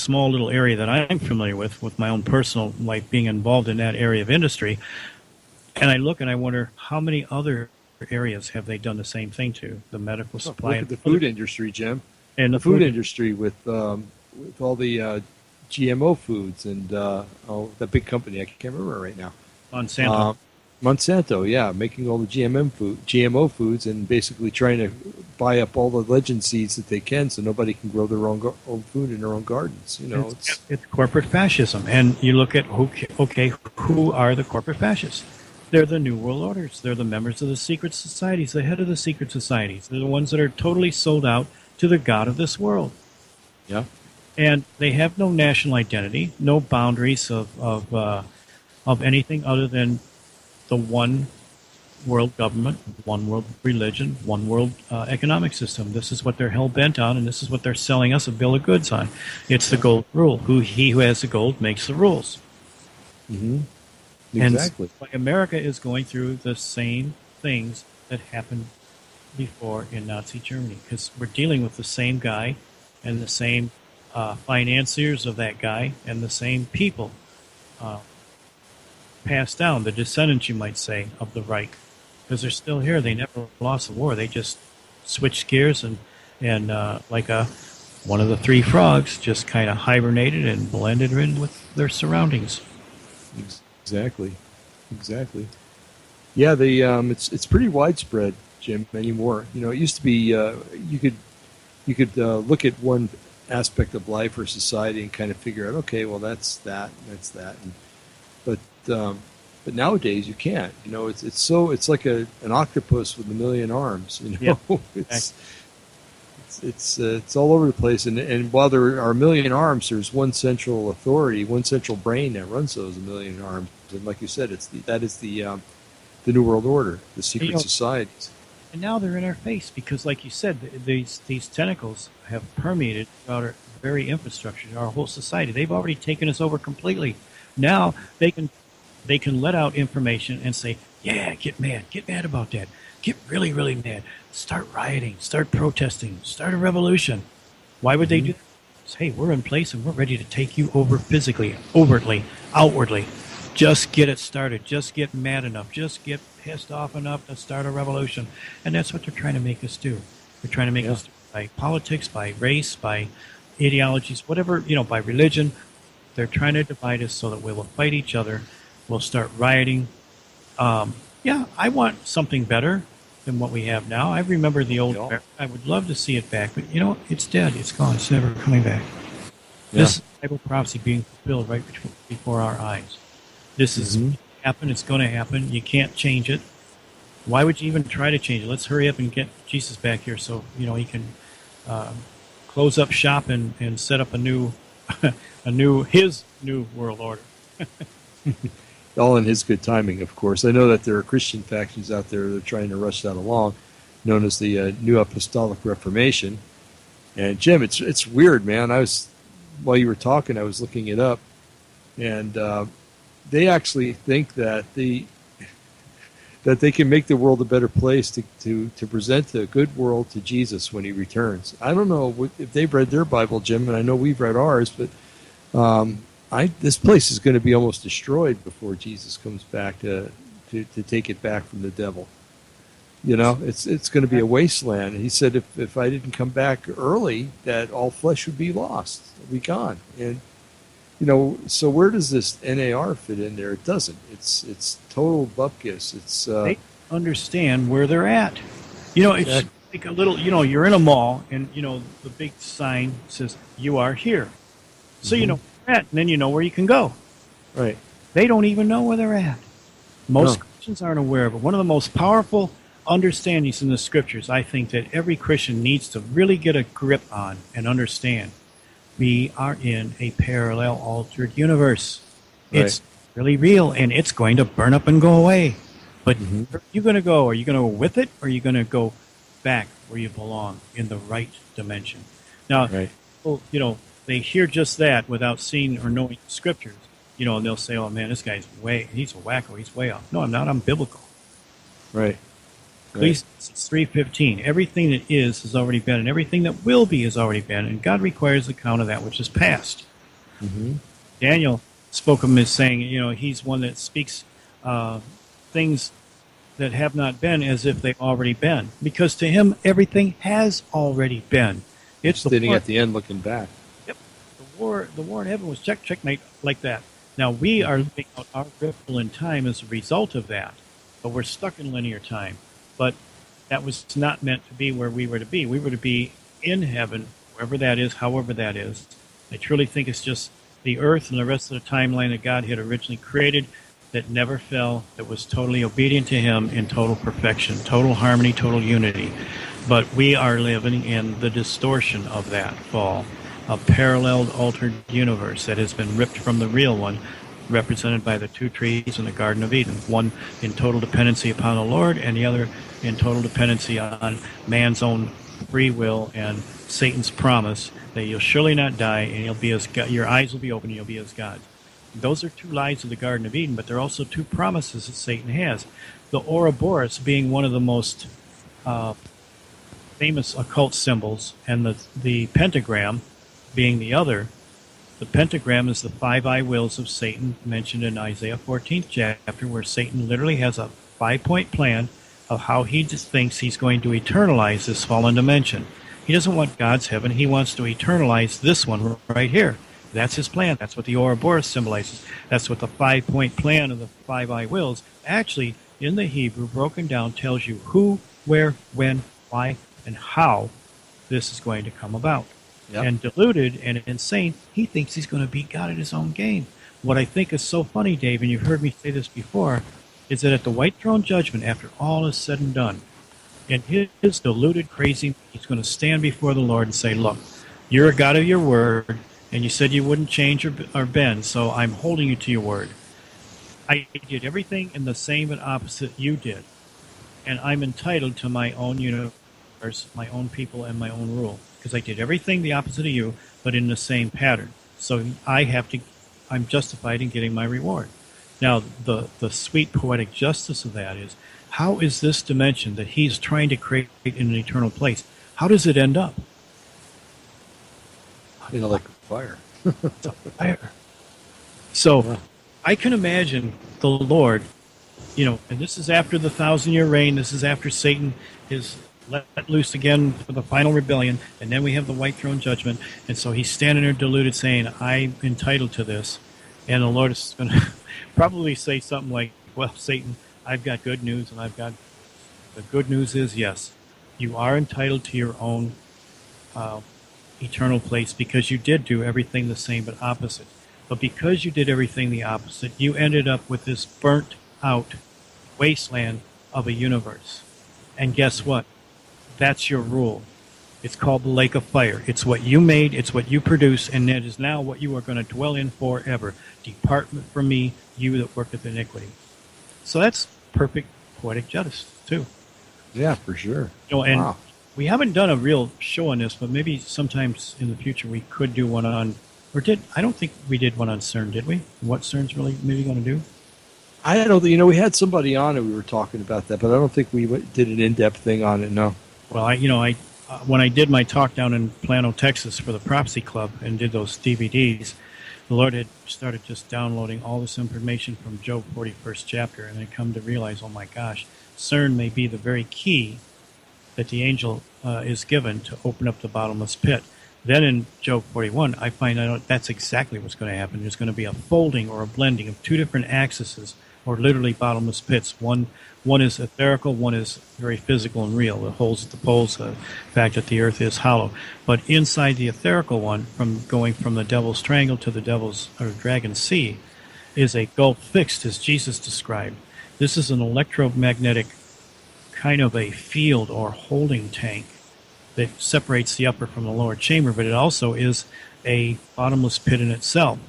small little area that I'm familiar with my own personal life being involved in that area of industry, and I look and I wonder how many other areas have they done the same thing to the medical supply. Look at the food industry, Jim. And the food industry with all the GMO foods and that big company I can't remember right now. Monsanto. Monsanto, yeah, making all the GMO foods and basically trying to buy up all the legend seeds that they can, so nobody can grow their own food in their own gardens. You know, it's corporate fascism, and you look at who are the corporate fascists? They're the New World Orders. They're the members of the secret societies, the head of the secret societies. They're the ones that are totally sold out to the God of this world. Yeah, and they have no national identity, no boundaries of anything other than the one world government, one world religion, one world economic system. This is what they're hell-bent on, and this is what they're selling us a bill of goods on. It's the gold rule. He who has the gold makes the rules. Mm-hmm. Exactly. And America is going through the same things that happened before in Nazi Germany, because we're dealing with the same guy and the same financiers of that guy and the same people passed down, the descendants, you might say, of the Reich, because they're still here. They never lost the war. They just switched gears and like one of the three frogs just kind of hibernated and blended in with their surroundings. Exactly. Yeah, it's pretty widespread, Jim, anymore. You know, it used to be you could look at one aspect of life or society and kind of figure out, okay, well, that's that, but nowadays you can't. You know, it's like an octopus with a million arms. You know, yeah. It's all over the place. And while there are a million arms, there's one central authority, one central brain that runs those a million arms. And like you said, that is the New World Order, the secret societies. And now they're in our face because, like you said, these tentacles have permeated our very infrastructure, our whole society. They've already taken us over completely. Now they can let out information and say, yeah, get mad about that. Get really, really mad. Start rioting. Start protesting. Start a revolution. Why would they do that? Hey, we're in place and we're ready to take you over physically, overtly, outwardly. Just get it started. Just get mad enough. Just get pissed off enough to start a revolution. And that's what they're trying to make us do. They're trying to make us do by politics, by race, by ideologies, whatever, by religion. They're trying to divide us so that we will fight each other. We'll start rioting. I want something better than what we have now. I remember the old America. I would love to see it back, but it's dead. It's gone. It's never coming back. Yeah. This Bible prophecy being fulfilled right before our eyes. This is happen. It's going to happen. You can't change it. Why would you even try to change it? Let's hurry up and get Jesus back here so he can close up shop and set up his new world order. All in his good timing, of course. I know that there are Christian factions out there that are trying to rush that along, known as the New Apostolic Reformation. And Jim, it's weird, man. While you were talking, I was looking it up, and they actually think that they can make the world a better place to present the good world to Jesus when he returns. I don't know if they've read their Bible, Jim, and I know we've read ours, but this place is going to be almost destroyed before Jesus comes back to take it back from the devil. It's going to be a wasteland. He said if I didn't come back early, that all flesh would be lost, be gone. And so where does this NAR fit in there? It doesn't. It's total bupkis. They understand where they're at. It's like a little. You're in a mall, and the big sign says you are here. So you know where you're at, and then you know where you can go. Right. They don't even know where they're at. Most Christians aren't aware of it. One of the most powerful understandings in the scriptures, I think, that every Christian needs to really get a grip on and understand. We are in a parallel altered universe. Right. It's really real, and it's going to burn up and go away. But where are you going to go? Are you going to go with it, or are you going to go back where you belong in the right dimension? Now, people, they hear just that without seeing or knowing the scriptures, and they'll say, oh, man, this guy's he's a wacko, he's way off. No, I'm not. I'm biblical. Right. Ecclesiastes 3:15. Everything that is has already been, and everything that will be has already been, and God requires account of that which is past. Hmm. Daniel spoke of him as saying, he's one that speaks things that have not been as if they've already been, because to him everything has already been. It's the Standing war. at the end looking back. Yep, the war in heaven was checkmate like that. Now we are living out our ripple in time as a result of that, but we're stuck in linear time. But that was not meant to be where we were to be. We were to be in heaven, wherever that is, however that is. I truly think it's just the earth and the rest of the timeline that God had originally created, that never fell, that was totally obedient to him in total perfection, total harmony, total unity. But we are living in the distortion of that fall, a paralleled, altered universe that has been ripped from the real one, represented by the two trees in the Garden of Eden, one in total dependency upon the Lord and the other in total dependency on man's own free will and Satan's promise that you'll surely not die and you'll be as God, your eyes will be open and you'll be as God. Those are two lies of the Garden of Eden, but they're also two promises that Satan has. The Ouroboros being one of the most famous occult symbols, and the pentagram being the other. The pentagram is the five eye wills of Satan mentioned in Isaiah 14th chapter, where Satan literally has a 5-point plan of how he just thinks he's going to eternalize this fallen dimension. He doesn't want God's heaven. He wants to eternalize this one right here. That's his plan. That's what the Ouroboros symbolizes. That's what the 5-point plan of the five eye wills actually in the Hebrew broken down tells you who, where, when, why, and how this is going to come about. Yep. And deluded and insane, he thinks he's going to beat God at his own game. What I think is so funny, Dave, and you've heard me say this before, is that at the white throne judgment, after all is said and done, in his deluded, crazy, he's going to stand before the Lord and say, look, you're a God of your word, and you said you wouldn't change or bend, so I'm holding you to your word. I did everything in the same and opposite you did, and I'm entitled to my own universe, my own people, and my own rule, because I did everything the opposite of you, but in the same pattern. So I'm justified in getting my reward. Now, the sweet poetic justice of that is, how is this dimension that he's trying to create in an eternal place, how does it end up? In electric fire. Fire. So I can imagine the Lord, and this is after the 1,000-year reign, this is after Satan is let loose again for the final rebellion, and then we have the white throne judgment, and so he's standing there deluded saying, I'm entitled to this, and the Lord is going to probably say something like, well, Satan, I've got good news, and the good news is, yes, you are entitled to your own eternal place, because you did do everything the same but opposite. But because you did everything the opposite, you ended up with this burnt out wasteland of a universe. And guess what? That's your rule. It's called the lake of fire. It's what you made, it's what you produce, and it is now what you are going to dwell in forever. Depart from me, you that worketh iniquity. So that's perfect poetic justice, too. Yeah, for sure. And wow. We haven't done a real show on this, but maybe sometimes in the future we could do one on, I don't think we did one on CERN, did we? What CERN's really maybe going to do? I don't know. We had somebody on and we were talking about that, but I don't think we did an in-depth thing on it, no. Well, when I did my talk down in Plano, Texas for the Prophecy Club and did those DVDs, the Lord had started just downloading all this information from Job 41st chapter, and I come to realize, oh my gosh, CERN may be the very key that the angel is given to open up the bottomless pit. Then in Job 41, I find out that's exactly what's going to happen. There's going to be a folding or a blending of two different axes, or literally bottomless pits. One is etherical, one is very physical and real. It holds at the poles, the fact that the earth is hollow. But inside the etherical one, going from the devil's triangle to the devil's or dragon's sea, is a gulf fixed, as Jesus described. This is an electromagnetic kind of a field or holding tank that separates the upper from the lower chamber, but it also is a bottomless pit in itself.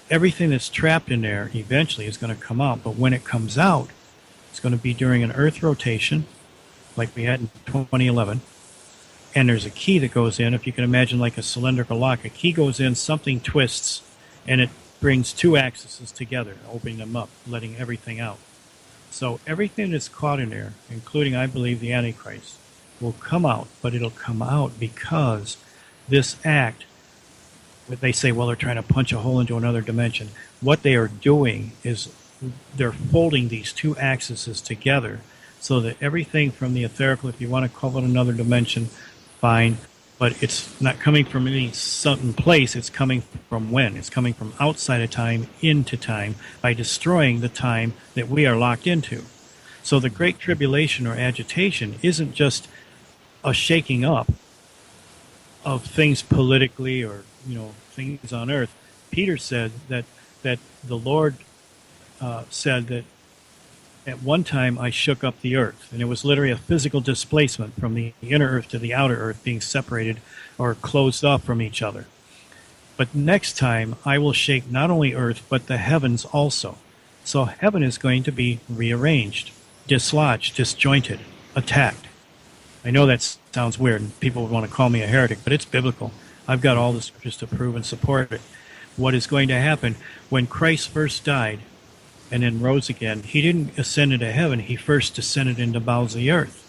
Everything that's trapped in there eventually is going to come out, but when it comes out, it's going to be during an Earth rotation, like we had in 2011, and there's a key that goes in. If you can imagine like a cylindrical lock, a key goes in, something twists, and it brings two axes together, opening them up, letting everything out. So everything that's caught in there, including, I believe, the Antichrist, will come out, but it'll come out because this act they say, well, they're trying to punch a hole into another dimension. What they are doing is they're folding these two axes together so that everything from the etherical, if you want to call it another dimension, fine, but it's not coming from any certain place. It's coming from when? It's coming from outside of time into time by destroying the time that we are locked into. So the Great Tribulation or agitation isn't just a shaking up of things politically or things on earth. Peter said that the Lord said that at one time I shook up the earth, and it was literally a physical displacement from the inner earth to the outer earth being separated or closed off from each other. But next time I will shake not only earth but the heavens also. So heaven is going to be rearranged, dislodged, disjointed, attacked. I know that sounds weird, and people would want to call me a heretic, but it's biblical. I've got all the scriptures to prove and support it. What is going to happen when Christ first died and then rose again? He didn't ascend into heaven. He first descended into the bowels of the earth.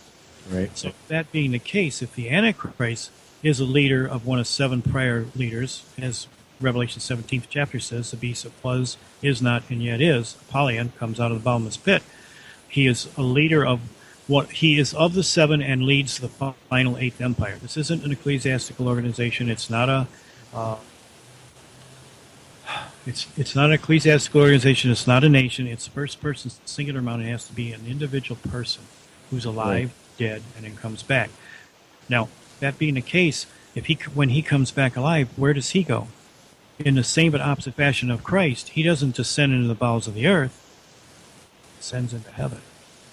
Right. So that being the case, if the Antichrist is a leader of one of 7 prior leaders, as Revelation 17th chapter says, the beast that was, is not, and yet is, Apollyon, comes out of the bottomless pit. He is a leader of he is of the 7 and leads the final 8th empire. This isn't an ecclesiastical organization. It's not a it's not an ecclesiastical organization. It's not a nation. It's first person singular amount. It has to be an individual person who's alive, dead, and then comes back. Now, that being the case, when he comes back alive, where does he go? In the same but opposite fashion of Christ, he doesn't descend into the bowels of the earth. He descends into heaven.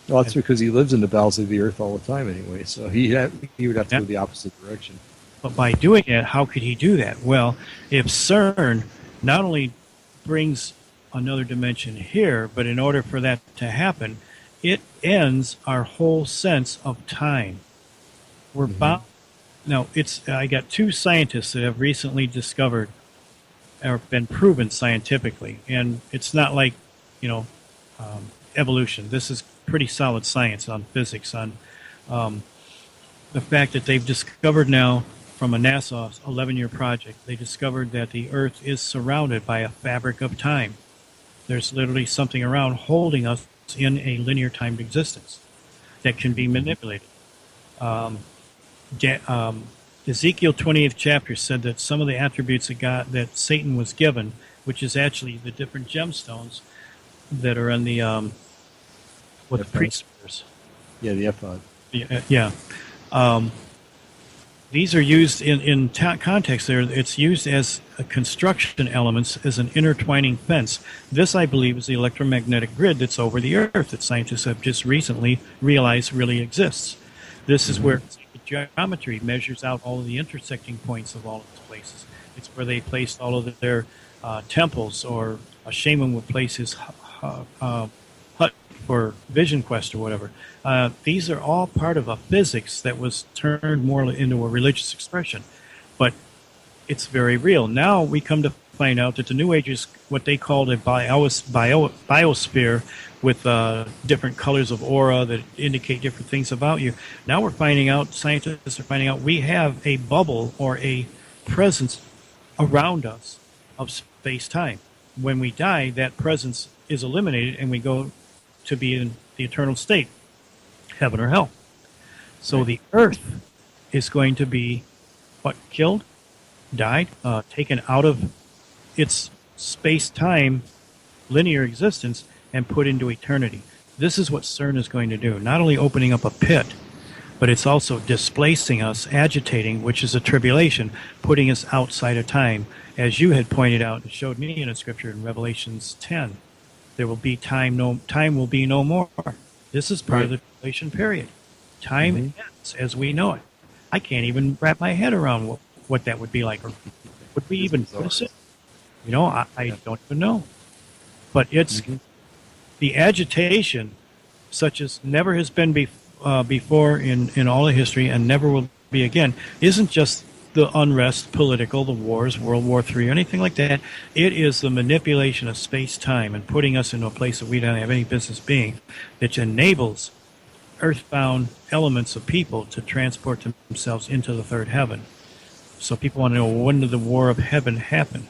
Well, that's because he lives in the bowels of the earth all the time anyway, so he would have to go the opposite direction. But by doing it, how could he do that? Well, if CERN not only brings another dimension here, but in order for that to happen, it ends our whole sense of time. We're bound. Now, I got 2 scientists that have recently discovered or been proven scientifically, and it's not like, evolution. This is pretty solid science on physics, on the fact that they've discovered now from a NASA 11-year project, they discovered that the Earth is surrounded by a fabric of time. There's literally something around holding us in a linear timed existence that can be manipulated. Ezekiel 28th chapter said that some of the attributes that Satan was given, which is actually the different gemstones that are in the the priest wears. Yeah, the ephod. Yeah. These are used in context there. It's used as construction elements as an intertwining fence. This, I believe, is the electromagnetic grid that's over the Earth that scientists have just recently realized really exists. This is where geometry measures out all of the intersecting points of all of these places. It's where they placed all of their temples, or a shaman would place his hut for Vision Quest or whatever. These are all part of a physics that was turned more into a religious expression. But it's very real. Now we come to find out that the New Age is what they called a biosphere with different colors of aura that indicate different things about you. Now we're finding out, scientists are finding out, we have a bubble or a presence around us of space-time. When we die, that presence is eliminated and we go to be in the eternal state, heaven or hell. So the Earth is going to be, killed, died, taken out of its space-time linear existence and put into eternity. This is what CERN is going to do, not only opening up a pit, but it's also displacing us, agitating, which is a tribulation, putting us outside of time. As you had pointed out and showed me in a scripture in Revelations 10, there will be time will be no more. This is part of the tribulation period. Time ends as we know it. I can't even wrap my head around what that would be like, or would we even notice it? I don't even know. But it's the agitation, such as never has been before in all of history and never will be again, isn't just the unrest, political, the wars, World War III, or anything like that. It is the manipulation of space-time and putting us into a place that we don't have any business being, that enables earthbound elements of people to transport themselves into the third heaven. So people want to know, when did the war of heaven happen?